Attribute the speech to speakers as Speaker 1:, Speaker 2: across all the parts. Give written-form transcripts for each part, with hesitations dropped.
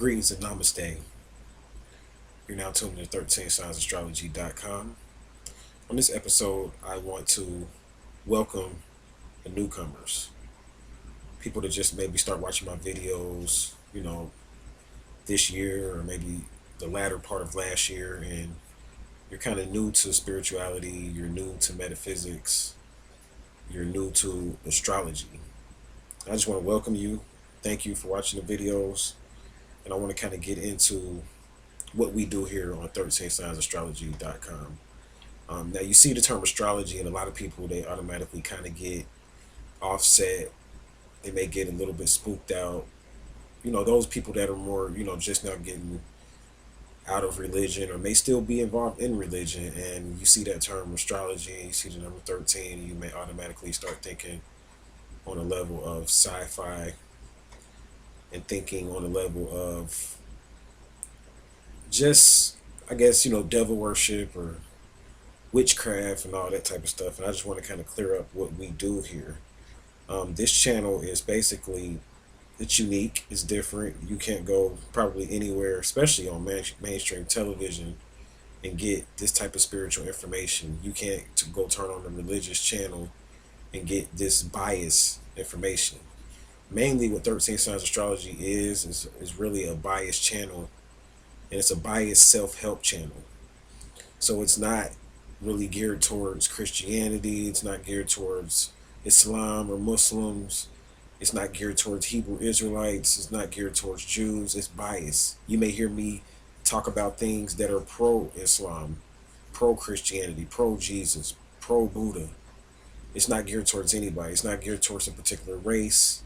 Speaker 1: Greetings and namaste. You're now tuned to 13signastrology.com. On this episode, I want to welcome the newcomers, people that just maybe start watching my videos, this year or maybe the latter part of last year, and you're kind of new to spirituality, you're new to metaphysics, you're new to astrology. I just want to welcome you. Thank you for watching the videos, and I want to kind of get into what we do here on 13signastrology.com. Now you see the term astrology, and a lot of people, they automatically kind of get offset. They may get a little bit spooked out. Those people that are more, just now getting out of religion or may still be involved in religion, and you see that term astrology, and you see the number 13, and you may automatically start thinking on a level of sci-fi and thinking on a level of just, I guess, devil worship or witchcraft and all that type of stuff. And I just want to kind of clear up what we do here. This channel is basically, it's unique, it's different. You can't go probably anywhere, especially on mainstream television, and get this type of spiritual information. You can't go turn on a religious channel and get this bias information. Mainly what 13 Signs Astrology is really a bias channel, and it's a biased self-help channel. So it's not really geared towards Christianity, it's not geared towards Islam or Muslims, it's not geared towards Hebrew Israelites, it's not geared towards Jews. It's biased. You may hear me talk about things that are pro-Islam, pro-Christianity, pro-Jesus, pro-Buddha. It's not geared towards anybody. It's not geared towards a particular race.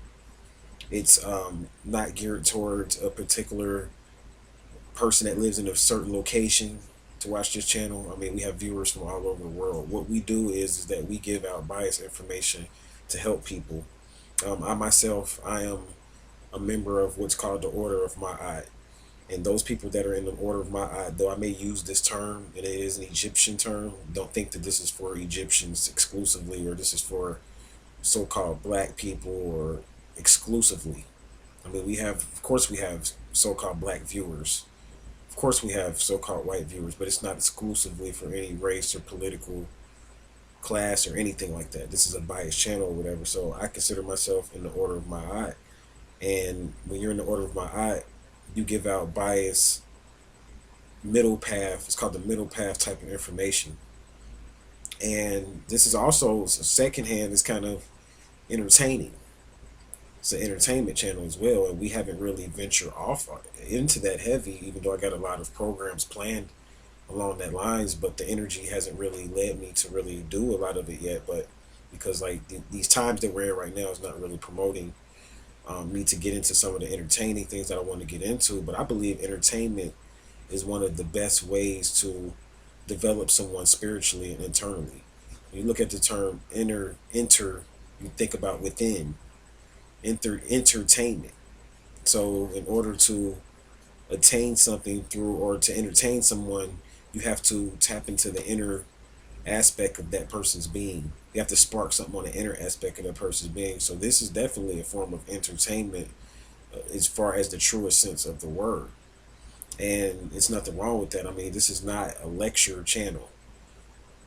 Speaker 1: It's not geared towards a particular person that lives in a certain location to watch this channel. I mean, we have viewers from all over the world. What we do is that we give out biased information to help people. I myself, I am a member of what's called the Order of Ma'at. And those people that are in the Order of Ma'at, though I may use this term, and it is an Egyptian term, don't think that this is for Egyptians exclusively, or this is for so-called black people or exclusively. I mean, of course we have so-called black viewers. Of course we have so-called white viewers, but it's not exclusively for any race or political class or anything like that. This is a biased channel or whatever. So I consider myself in the Order of Ma'at. And when you're in the Order of Ma'at, you give out biased middle path. It's called the middle path type of information. And this is also, secondhand, is kind of entertaining. It's an entertainment channel as well, and we haven't really ventured off into that heavy, even though I got a lot of programs planned along that lines, but the energy hasn't really led me to really do a lot of it yet. But because like these times that we're in right now is not really promoting me to get into some of the entertaining things that I want to get into. But I believe entertainment is one of the best ways to develop someone spiritually and internally. When you look at the term enter, you think about within. Entertainment. So in order to attain something through, or to entertain someone, you have to tap into the inner aspect of that person's being. You have to spark something on the inner aspect of that person's being. So this is definitely a form of entertainment, as far as the truest sense of the word. And it's nothing wrong with that. I mean, this is not a lecture channel.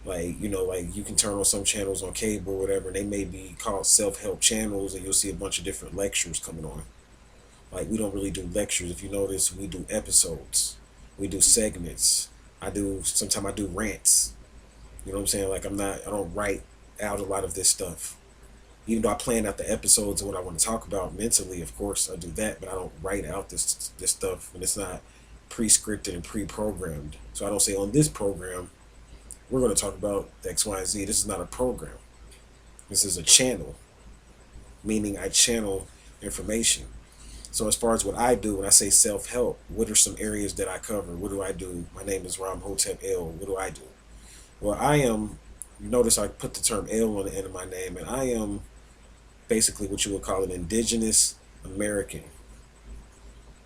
Speaker 1: Like, like you can turn on some channels on cable or whatever, and they may be called self-help channels, and you'll see a bunch of different lectures coming on. Like, we don't really do lectures. If you notice, we do episodes. We do segments. Sometimes I do rants. You know what I'm saying? Like, I don't write out a lot of this stuff. Even though I plan out the episodes and what I want to talk about mentally, of course I do that, but I don't write out this stuff, and it's not pre-scripted and pre-programmed. So I don't say on this program, we're going to talk about X, Y, and Z. This is not a program. This is a channel, meaning I channel information. So as far as what I do, when I say self-help, what are some areas that I cover? What do I do? My name is Ram Hotep L. What do I do? Well, you notice I put the term L on the end of my name, and I am basically what you would call an indigenous American.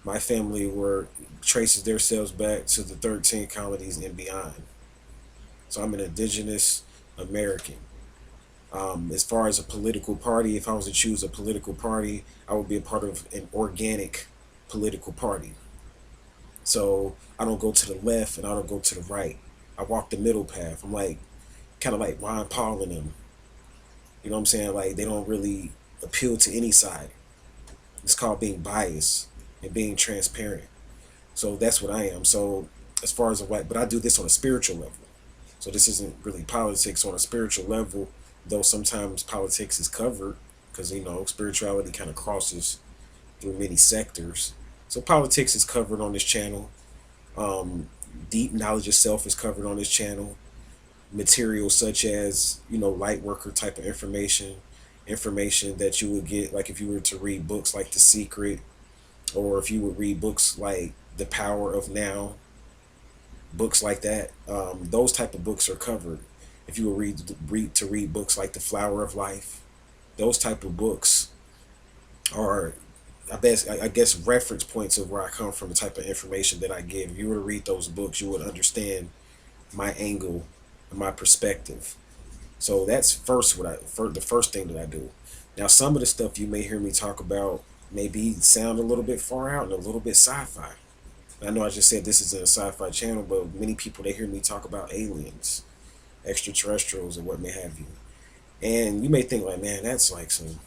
Speaker 1: My family traces themselves back to the 13 colonies and beyond. So I'm an indigenous American. As far as a political party, if I was to choose a political party, I would be a part of an organic political party. So I don't go to the left and I don't go to the right. I walk the middle path. I'm like kind of like Ron Paul and them. You know what I'm saying? Like they don't really appeal to any side. It's called being biased and being transparent. So that's what I am. So as far as a white, but I do this on a spiritual level. So this isn't really politics on a spiritual level, though sometimes politics is covered because spirituality kind of crosses through many sectors. So politics is covered on this channel. Um, Deep knowledge of self is covered on this channel. Materials such as light worker type of information that you would get like if you were to read books like The Secret, or if you would read books like The Power of Now, books like that. Those type of books are covered. If you would read books like The Flower of Life, those type of books are I guess reference points of where I come from, the type of information that I give. If you were to read those books, you would understand my angle and my perspective. So that's the first thing that I do. Now, some of the stuff you may hear me talk about maybe sound a little bit far out and a little bit sci-fi. I know I just said this is a sci-fi channel, but many people they hear me talk about aliens, extraterrestrials, or what may have you. And you may think like, man, that's like some.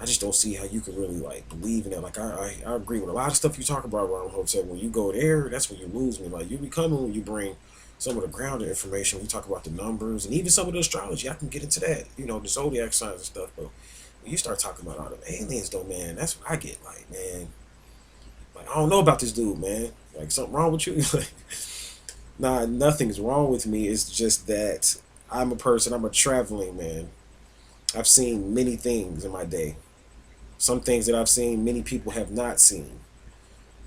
Speaker 1: I just don't see how you could really like believe in it. Like I agree with a lot of stuff you talk about around hotel. When you go there, that's when you lose me. Like you be coming when you bring some of the grounded information. We talk about the numbers and even some of the astrology. I can get into that. The zodiac signs and stuff. But when you start talking about all the aliens, though, man, that's what I get. Like, man, like I don't know about this dude, man. Like something wrong with you? Like, nah, nothing's wrong with me. It's just that I'm a person. I'm a traveling man. I've seen many things in my day. Some things that I've seen, many people have not seen.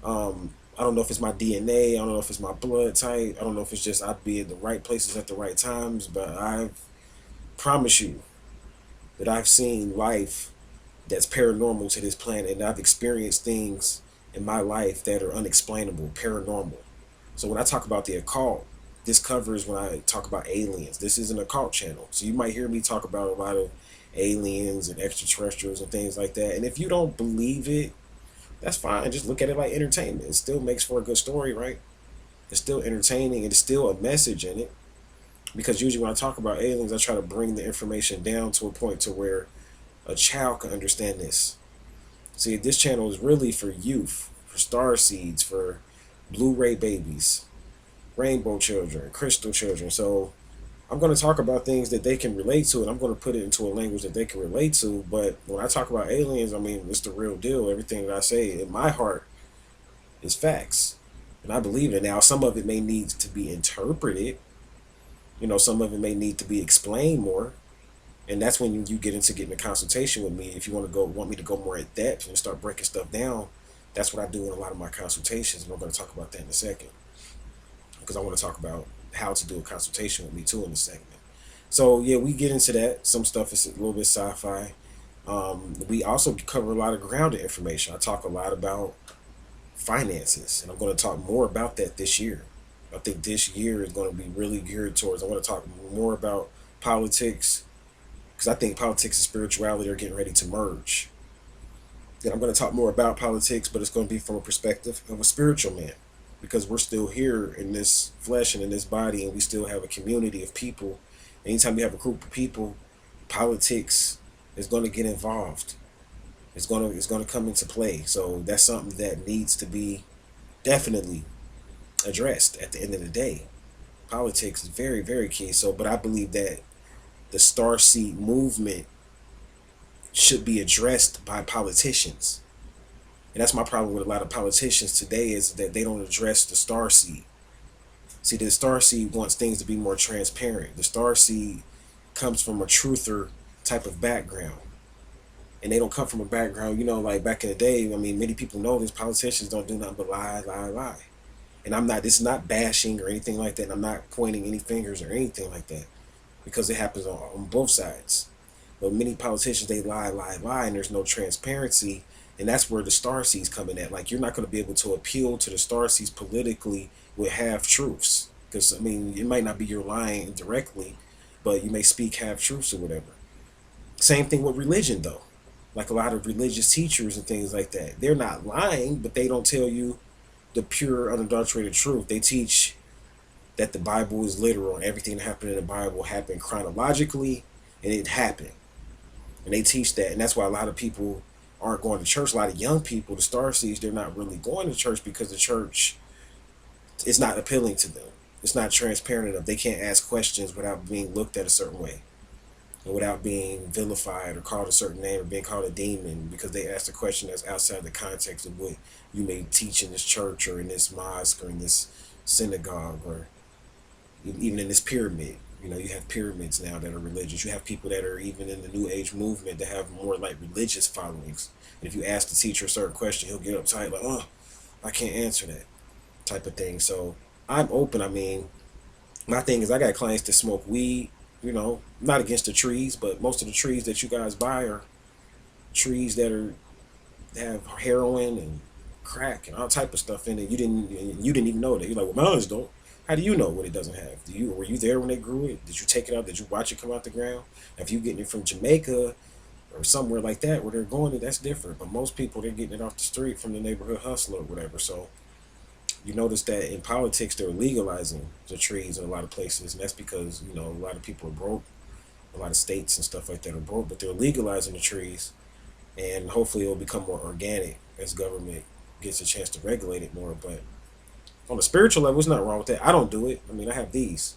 Speaker 1: I don't know if it's my DNA. I don't know if it's my blood type. I don't know if it's just I'd be in the right places at the right times. But I promise you that I've seen life that's paranormal to this planet, and I've experienced things in my life that are unexplainable, paranormal. So when I talk about the occult, this covers when I talk about aliens. This is an occult channel, so you might hear me talk about a lot of aliens and extraterrestrials and things like that. And if you don't believe it, that's fine. Just look at it like entertainment. It still makes for a good story, right? It's still entertaining. It's still a message in it. Because usually when I talk about aliens, I try to bring the information down to a point to where a child can understand this. See, this channel is really for youth, for star seeds, for Blu-ray babies, rainbow children, crystal children. So I'm going to talk about things that they can relate to, and I'm going to put it into a language that they can relate to. But when I talk about aliens, I mean, it's the real deal. Everything that I say in my heart is facts. And I believe it. Now, some of it may need to be interpreted. Some of it may need to be explained more. And that's when you get into getting a consultation with me. If you want me to go more in depth and start breaking stuff down, that's what I do in a lot of my consultations. And I'm going to talk about that in a second. Because I want to talk about how to do a consultation with me too in the segment. So yeah, we get into that. Some stuff is a little bit sci-fi. We also cover a lot of grounded information. I talk a lot about finances, and I'm going to talk more about that this year. I think this year is going to be really geared towards. I want to talk more about politics because I think politics and spirituality are getting ready to merge. Then I'm going to talk more about politics, but it's going to be from a perspective of a spiritual man because we're still here in this flesh and in this body, and we still have a community of people. Anytime you have a group of people, politics is going to get involved. It's going to come into play. So that's something that needs to be definitely addressed at the end of the day. Politics is very, very key. So, but I believe that the starseed movement should be addressed by politicians. And that's my problem with a lot of politicians today is that they don't address the starseed. See, the starseed wants things to be more transparent. The starseed comes from a truther type of background. And they don't come from a background, like back in the day. I mean, many people know this. Politicians don't do nothing but lie, lie, lie. And it's not bashing or anything like that. And I'm not pointing any fingers or anything like that because it happens on both sides. But many politicians, they lie, lie, lie, and there's no transparency. And that's where the starseeds come in at. Like, you're not going to be able to appeal to the starseeds politically with half truths. Because, I mean, it might not be your lying directly, but you may speak half truths or whatever. Same thing with religion, though. Like a lot of religious teachers and things like that. They're not lying, but they don't tell you the pure, unadulterated truth. They teach that the Bible is literal and everything that happened in the Bible happened chronologically and it happened. And they teach that. And that's why a lot of people aren't going to church. A lot of young people, the Star Seeds, they're not really going to church because the church is not appealing to them. It's not transparent enough. They can't ask questions without being looked at a certain way and without being vilified or called a certain name or being called a demon because they asked a question that's outside the context of what you may teach in this church or in this mosque or in this synagogue or even in this pyramid. You know, you have pyramids now that are religious. You have people that are even in the New Age movement that have more like religious followings. And if you ask the teacher a certain question, he'll get uptight like, "Oh, I can't answer that," type of thing. So I'm open. I mean, my thing is, I got clients that smoke weed. You know, not against the trees, but most of the trees that you guys buy are trees that are have heroin and crack and all type of stuff in it. You didn't even know that. You're like, well, mine don't. How do you know what it doesn't have? Do you were you there when they grew it? Did you take it out? Did you watch it come out the ground? If you getting it from Jamaica or somewhere like that where they're going, that's different. But most people they're getting it off the street from the neighborhood hustler or whatever. So you notice that in politics they're legalizing the trees in a lot of places, and that's because a lot of people are broke. A lot of states and stuff like that are broke, but they're legalizing the trees, and hopefully it'll become more organic as government gets a chance to regulate it more. But on a spiritual level, it's not wrong with that. I don't do it. I mean, I have these.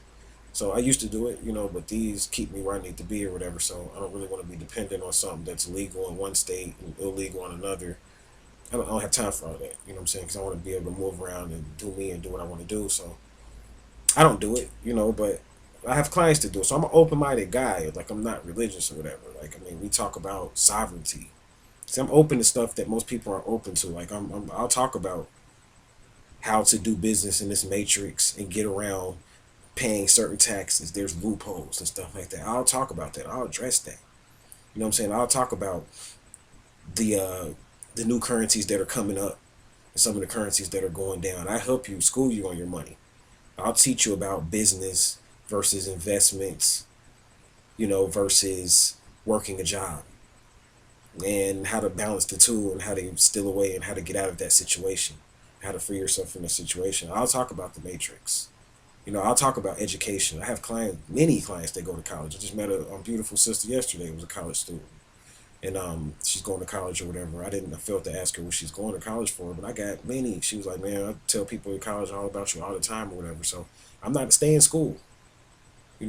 Speaker 1: So I used to do it, but these keep me where I need to be or whatever. So I don't really want to be dependent on something that's legal in one state and illegal in another. I don't have time for all that. You know what I'm saying? Because I want to be able to move around and do me and do what I want to do. So I don't do it, but I have clients to do it. So I'm an open minded guy. Like, I'm not religious or whatever. Like, I mean, we talk about sovereignty. See, I'm open to stuff that most people aren't open to. Like, I'll talk about how to do business in this matrix and get around paying certain taxes. There's loopholes and stuff like that. I'll talk about that. I'll address that. You know what I'm saying? I'll talk about the uh, the new currencies that are coming up and some of the currencies that are going down. I help you, school you on your money. I'll teach you about business versus investments, versus working a job and how to balance the two and how to steal away and how to get out of that situation, how to free yourself from the situation. I'll talk about the matrix. I'll talk about education. I have many clients that go to college. I just met a beautiful sister yesterday who was a college student. And she's going to college or whatever. I felt to ask her what she's going to college for, but I got many. She was like, man, I tell people in college all about you all the time or whatever. So I'm not stay in school,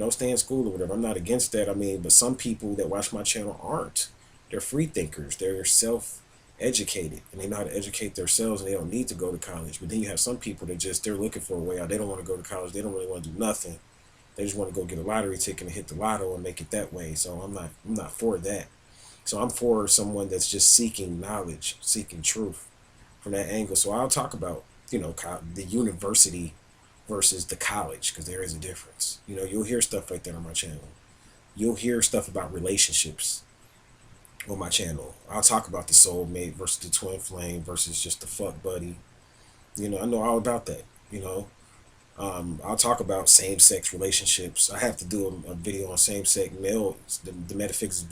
Speaker 1: stay in school or whatever. I'm not against that. I mean, but some people that watch my channel aren't. They're free thinkers. They're self educated and they know how to educate themselves and they don't need to go to college. But then you have some people that they're looking for a way out. They don't want to go to college. They don't really want to do nothing. They just want to go get a lottery ticket and hit the lotto and make it that way. So I'm not for that. So I'm for someone that's just seeking knowledge, seeking truth from that angle. So I'll talk about, the university versus the college because there is a difference. You'll hear stuff like that on my channel. You'll hear stuff about relationships on my channel. I'll talk about the soulmate versus the twin flame versus just the fuck buddy. I know all about that. I'll talk about same-sex relationships. I have to do a video on same-sex male, the metaphysics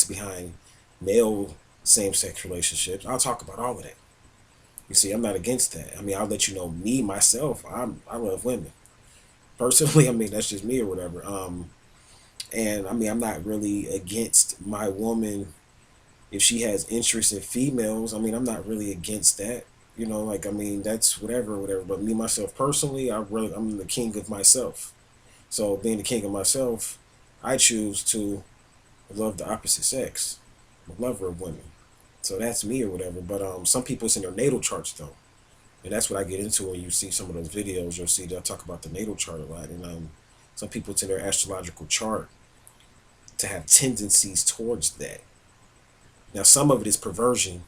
Speaker 1: behind male same-sex relationships. I'll talk about all of that. You see, I'm not against that. I mean, I'll let you know me myself. I love women personally. I mean, that's just me or whatever. And I mean, I'm not really against my woman if she has interest in females. I mean, I'm not really against that. Like, I mean, that's whatever, whatever. But me myself personally, I'm the king of myself. So being the king of myself, I choose to love the opposite sex. I'm a lover of women. So that's me or whatever. But some people it's in their natal charts though. And that's what I get into when you see some of those videos. You'll see that I talk about the natal chart a lot. And some people it's in their astrological chart to have tendencies towards that. Now some of it is perversion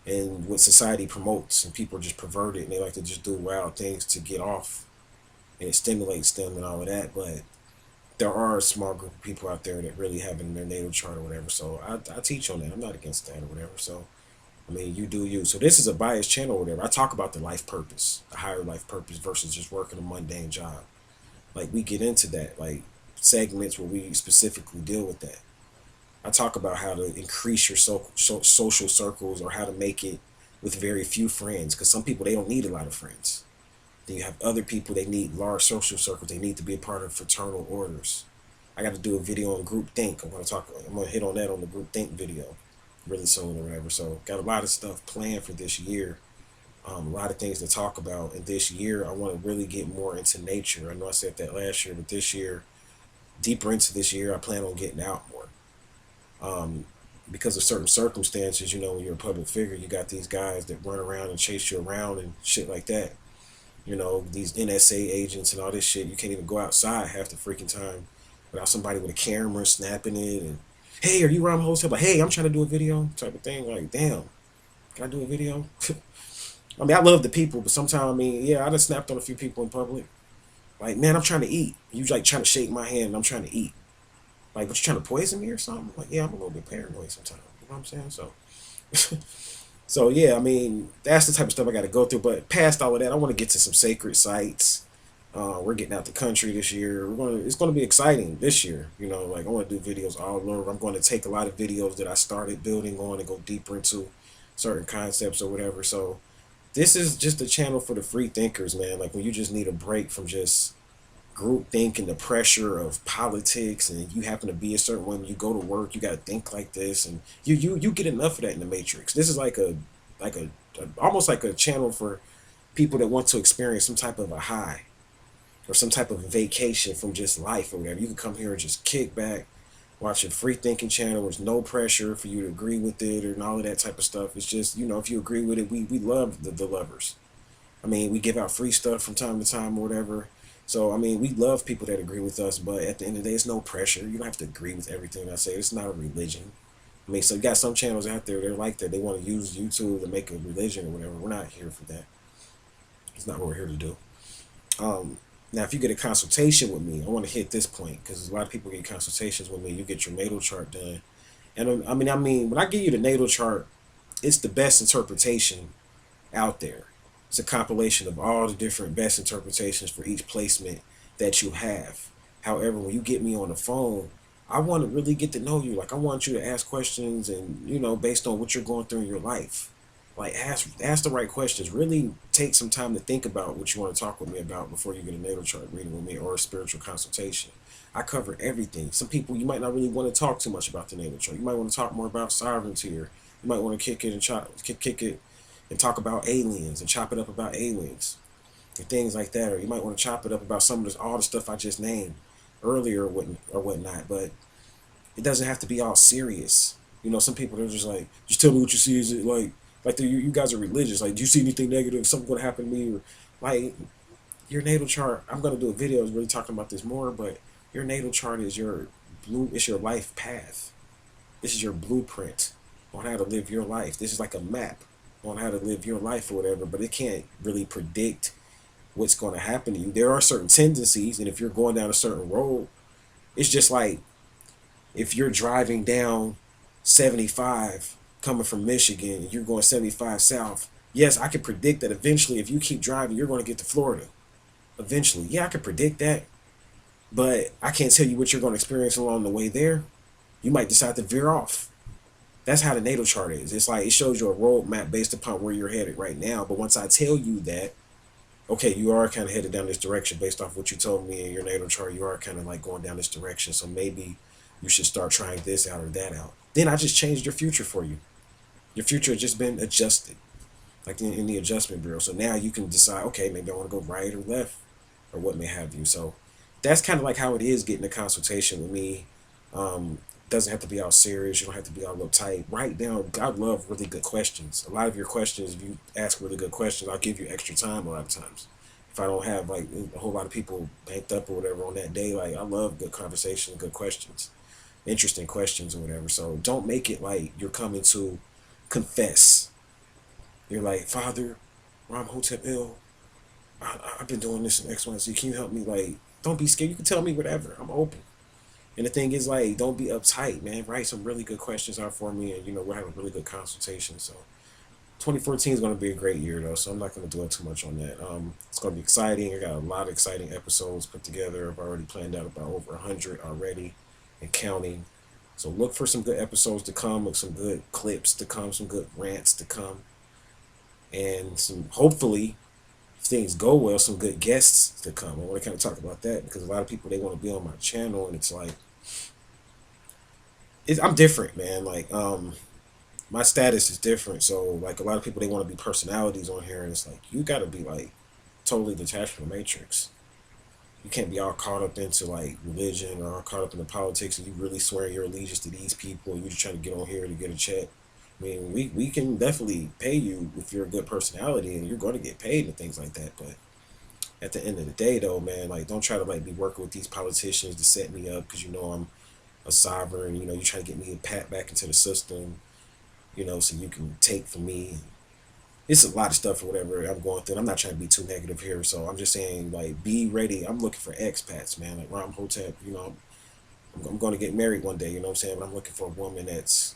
Speaker 1: and what society promotes and people are just perverted and they like to just do wild things to get off and it stimulates them and all of that. But there are a small group of people out there that really have it in their natal chart or whatever. So I teach on that. I'm not against that or whatever. So, I mean, you do you. So this is a biased channel or whatever. I talk about the life purpose, the higher life purpose versus just working a mundane job. Like, we get into that, like segments where we specifically deal with that. I talk about how to increase your social circles or how to make it with very few friends, because some people, they don't need a lot of friends. Then you have other people, they need large social circles. They need to be a part of fraternal orders. I got to do a video on group think. I'm gonna hit on that on the group think video really soon or whatever. So got a lot of stuff planned for this year. A lot of things to talk about. And this year, I want to really get more into nature. I know I said that last year, but this year, deeper into this year, I plan on getting out more. Um, because of certain circumstances, when you're a public figure, you got these guys that run around and chase you around and shit like that. These NSA agents and all this shit. You can't even go outside half the freaking time without somebody with a camera snapping it and, hey, are you around the hotel? Like, hey, I'm trying to do a video type of thing. Like, damn, can I do a video? I mean, I love the people, but sometimes, I mean, yeah, I just snapped on a few people in public. Like, man, I'm trying to eat. You like trying to shake my hand and I'm trying to eat. Like, but you trying to poison me or something? Like, yeah, I'm a little bit paranoid sometimes. You know what I'm saying? So yeah, I mean, that's the type of stuff I got to go through. But past all of that, I want to get to some sacred sites. We're getting out the country this year. It's gonna be exciting this year. Like I want to do videos all over. I'm going to take a lot of videos that I started building on and go deeper into certain concepts or whatever. So this is just a channel for the free thinkers, man. Like when you just need a break from just group think and the pressure of politics, and you happen to be a certain one. You go to work, you got to think like this, and you get enough of that in the Matrix. This is like a almost like a channel for people that want to experience some type of a high or some type of vacation from just life or whatever. You can come here and just kick back, watch a free thinking channel. There's no pressure for you to agree with it or all of that type of stuff. It's just, if you agree with it, we love the lovers. I mean, we give out free stuff from time to time or whatever. So, I mean, we love people that agree with us, but at the end of the day, it's no pressure. You don't have to agree with everything I say. It's not a religion. I mean, so you got some channels out there, they're like that. They want to use YouTube to make a religion or whatever. We're not here for that. It's not what we're here to do. Um, Now, if you get a consultation with me, I want to hit this point because a lot of people get consultations with me. You get your natal chart done. And I mean, when I give you the natal chart, it's the best interpretation out there. It's a compilation of all the different best interpretations for each placement that you have. However, when you get me on the phone, I want to really get to know you. Like I want you to ask questions and, based on what you're going through in your life. Like ask the right questions. Really take some time to think about what you want to talk with me about before you get a natal chart reading with me or a spiritual consultation. I cover everything. Some people you might not really want to talk too much about the natal chart. You might want to talk more about sovereignty, or you might want to kick it and kick it and talk about aliens and chop it up about aliens and things like that. Or you might want to chop it up about some of this, all the stuff I just named earlier or whatnot. But it doesn't have to be all serious. Some people are just like, just tell me what you see. Is it like you guys are religious? Like, do you see anything negative? Something going to happen to me? Or like your natal chart. I'm going to do a video really talking about this more, but your natal chart is it's your life path. This is your blueprint on how to live your life. This is like a map on how to live your life or whatever, but it can't really predict what's going to happen to you. There are certain tendencies, and if you're going down a certain road, it's just like if you're driving down 75 coming from Michigan and you're going 75 south. Yes, I can predict that eventually if you keep driving, you're going to get to Florida. Eventually. Yeah, I can predict that, but I can't tell you what you're going to experience along the way there. You might decide to veer off. That's how the natal chart is. It's like it shows you a roadmap based upon where you're headed right now. But once I tell you that, okay, you are kind of headed down this direction based off what you told me in your natal chart, you are kind of like going down this direction. So maybe you should start trying this out or that out. Then I just changed your future for you. Your future has just been adjusted, like in the adjustment bureau. So now you can decide, okay, maybe I want to go right or left or what may have you. So that's kind of like how it is getting a consultation with me. Doesn't have to be all serious. You don't have to be all uptight. Write down. I love really good questions. A lot of your questions, if you ask really good questions, I'll give you extra time a lot of times. If I don't have like a whole lot of people banked up or whatever on that day, like I love good conversation, good questions, interesting questions or whatever. So don't make it like you're coming to confess. You're like, Father, Ram Hotep ill. I've been doing this in X, Y, Z. Can you help me? Like, don't be scared. You can tell me whatever. I'm open. And the thing is, like, don't be uptight, man. Write some really good questions out for me, and we'll have a really good consultation. So, 2014 is going to be a great year, though. So I'm not going to dwell too much on that. It's going to be exciting. I got a lot of exciting episodes put together. I've already planned out about over 100 already, and counting. So look for some good episodes to come, with some good clips to come, some good rants to come. and some, hopefully, if things go well, some good guests to come. I want to kind of talk about that because a lot of people, they want to be on my channel, and it's like I'm different, man. Like my status is different, so like a lot of people, they want to be personalities on here, and it's like you got to be like totally detached from the matrix. You can't be all caught up into like religion or all caught up in the politics, and you really swearing your allegiance to these people. And you just trying to get on here to get a check. I mean, we can definitely pay you if you're a good personality, and you're going to get paid and things like that. But at the end of the day, though, man, like don't try to like be working with these politicians to set me up because you know I'm a sovereign. You know, you try to get me to pat back into the system. You know, so you can take from me. It's a lot of stuff or whatever I'm going through. I'm not trying to be too negative here, so I'm just saying like be ready. I'm looking for expats, man. Like Ram Hotep, you know, I'm going to get married one day. You know what I'm saying? But I'm looking for a woman that's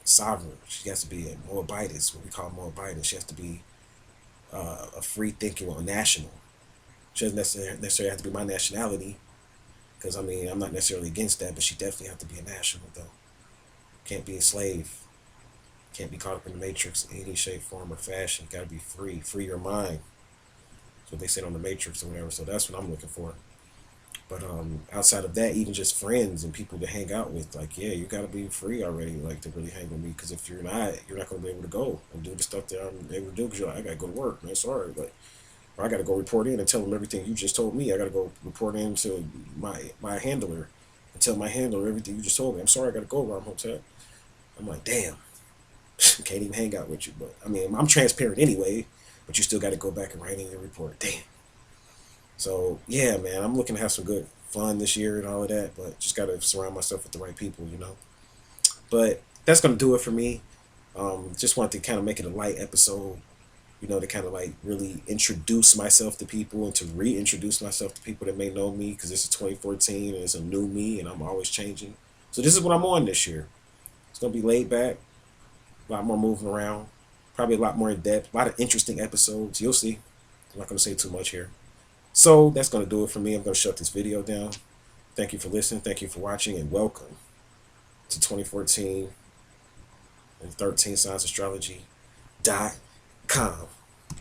Speaker 1: sovereign. She has to be a Moabitess, what we call Moabitess. She has to be a free thinking, well, national. She doesn't necessarily have to be my nationality, because I mean I'm not necessarily against that, but she definitely have to be a national though. Can't be a slave. Can't be caught up in the matrix in any shape, form, or fashion. Got to be free. Free your mind. That's what they said on the Matrix or whatever. So that's what I'm looking for. But outside of that, even just friends and people to hang out with, like yeah, you gotta be free already, like to really hang with me. Because if you're not gonna be able to go and do the stuff that I'm able to do. Because you're like, I gotta go to work, man. Sorry, like or I gotta go report in and tell them everything you just told me. I gotta go report in to my handler and tell my handler everything you just told me. I'm sorry, I gotta go, Ron Hotel. I'm like, damn, can't even hang out with you. But I mean, I'm transparent anyway. But you still got to go back and write in your report. Damn. So yeah, man, I'm looking to have some good fun this year and all of that. But just got to surround myself with the right people, you know. But that's gonna do it for me. Just wanted to kind of make it a light episode, you know, to kind of like really introduce myself to people and to reintroduce myself to people that may know me because this is 2014 and it's a new me and I'm always changing. So this is what I'm on this year. It's gonna be laid back, a lot more moving around, probably a lot more in depth, a lot of interesting episodes. You'll see. I'm not going to say too much here. So that's going to do it for me. I'm going to shut this video down. Thank you for listening. Thank you for watching, and welcome to 2014 and 13 Signs Astrology.com.